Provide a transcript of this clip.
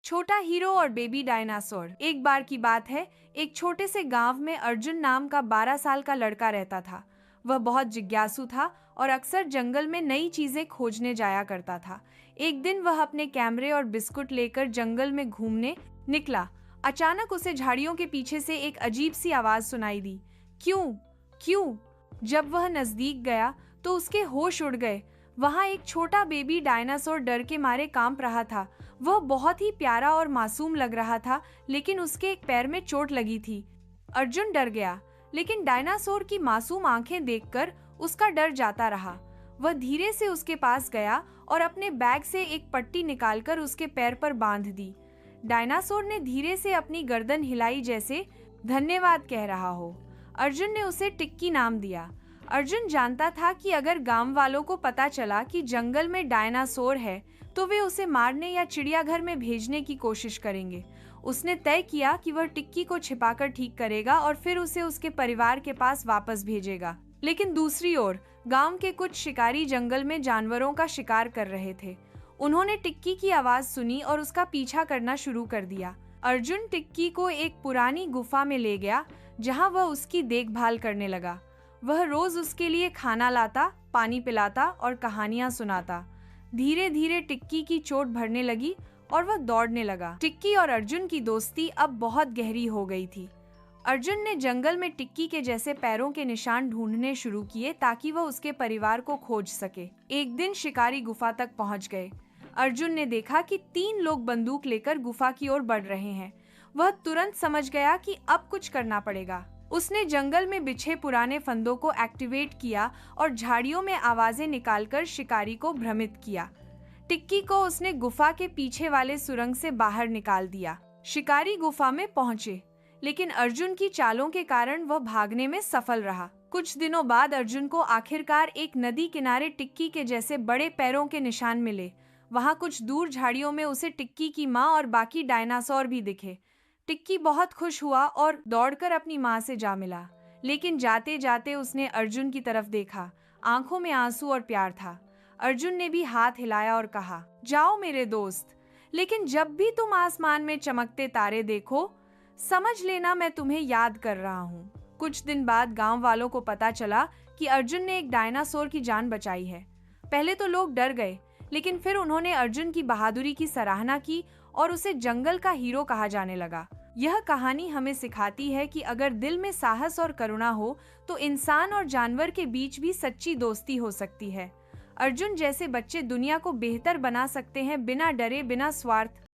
छोटा हीरो और baby dinosaur. एक बार की बात है, एक छोटे से गांव में अर्जुन नाम का 12 साल का लड़का रहता था। वह बहुत जिज्ञासु था और अक्सर जंगल में नई चीजें खोजने जाया करता था। एक दिन वह अपने कैमरे और बिस्कुट लेकर जंगल में घूमने निकला। अचानक उसे झाड़ियों के पीछे से एक अजीब सी आवाज सुनाई दी, क्यों क्यों। जब वह नजदीक गया तो उसके होश उड़ गए। वहां एक छोटा बेबी डायनासोर डर के मारे कांप रहा था। वह बहुत ही प्यारा और मासूम लग रहा था, लेकिन उसके एक पैर में चोट लगी थी। अर्जुन डर गया, लेकिन डायनासोर की मासूम आंखें देखकर उसका डर जाता रहा। वह धीरे से उसके पास गया और अपने बैग से एक पट्टी निकालकर उसके पैर पर बांध दी। डायनासोर ने धीरे से अपनी गर्दन हिलाई, जैसे धन्यवाद कह रहा हो। अर्जुन ने उसे टिक्की नाम दिया। अर्जुन जानता था कि अगर गांव वालों को पता चला कि जंगल में डायनासोर है तो वे उसे मारने या चिड़ियाघर में भेजने की कोशिश करेंगे। उसने तय किया कि वह टिक्की को छिपाकर ठीक करेगा और फिर उसे उसके परिवार के पास वापस भेजेगा। लेकिन दूसरी ओर गांव के कुछ शिकारी जंगल में जानवरों का शिकार कर रहे थे। उन्होंने टिक्की की आवाज सुनी और उसका पीछा करना शुरू कर दिया। अर्जुन टिक्की को एक पुरानी गुफा में ले गया, जहां वह उसकी देखभाल करने लगा। वह रोज उसके लिए खाना लाता, पानी पिलाता और कहानियां सुनाता। धीरे धीरे टिक्की की चोट भरने लगी और वह दौड़ने लगा। टिक्की और अर्जुन की दोस्ती अब बहुत गहरी हो गई थी। अर्जुन ने जंगल में टिक्की के जैसे पैरों के निशान ढूंढने शुरू किए ताकि वह उसके परिवार को खोज सके। एक दिन शिकारी गुफा तक पहुंच गए। अर्जुन ने देखा कि 3 लोग बंदूक लेकर गुफा की ओर बढ़ रहे हैं। वह तुरंत समझ गया कि अब कुछ करना पड़ेगा। उसने जंगल में बिछे पुराने फंदों को एक्टिवेट किया और झाड़ियों में आवाजें निकालकर शिकारी को भ्रमित किया। टिक्की को उसने गुफा के पीछे वाले सुरंग से बाहर निकाल दिया। शिकारी गुफा में पहुंचे, लेकिन अर्जुन की चालों के कारण वह भागने में सफल रहा। कुछ दिनों बाद अर्जुन को आखिरकार एक नदी किनारे टिक्की के जैसे बड़े पैरों के निशान मिले। वहां कुछ दूर झाड़ियों में उसे टिक्की की माँ और बाकी डायनासोर भी दिखे। टिक्की बहुत खुश हुआ और दौड़कर अपनी माँ से जा मिला, लेकिन जाते जाते उसने अर्जुन की तरफ देखा। आंखों में आंसू और प्यार था। अर्जुन ने भी हाथ हिलाया और कहा, जाओ मेरे दोस्त, लेकिन जब भी तुम आसमान में चमकते तारे देखो, समझ लेना मैं तुम्हें याद कर रहा हूँ। कुछ दिन बाद गांव वालों को पता चला कि अर्जुन ने एक डायनासोर की जान बचाई है। पहले तो लोग डर गए, लेकिन फिर उन्होंने अर्जुन की बहादुरी की सराहना की और उसे जंगल का हीरो कहा जाने लगा। यह कहानी हमें सिखाती है कि अगर दिल में साहस और करुणा हो तो इंसान और जानवर के बीच भी सच्ची दोस्ती हो सकती है। अर्जुन जैसे बच्चे दुनिया को बेहतर बना सकते हैं, बिना डरे, बिना स्वार्थ।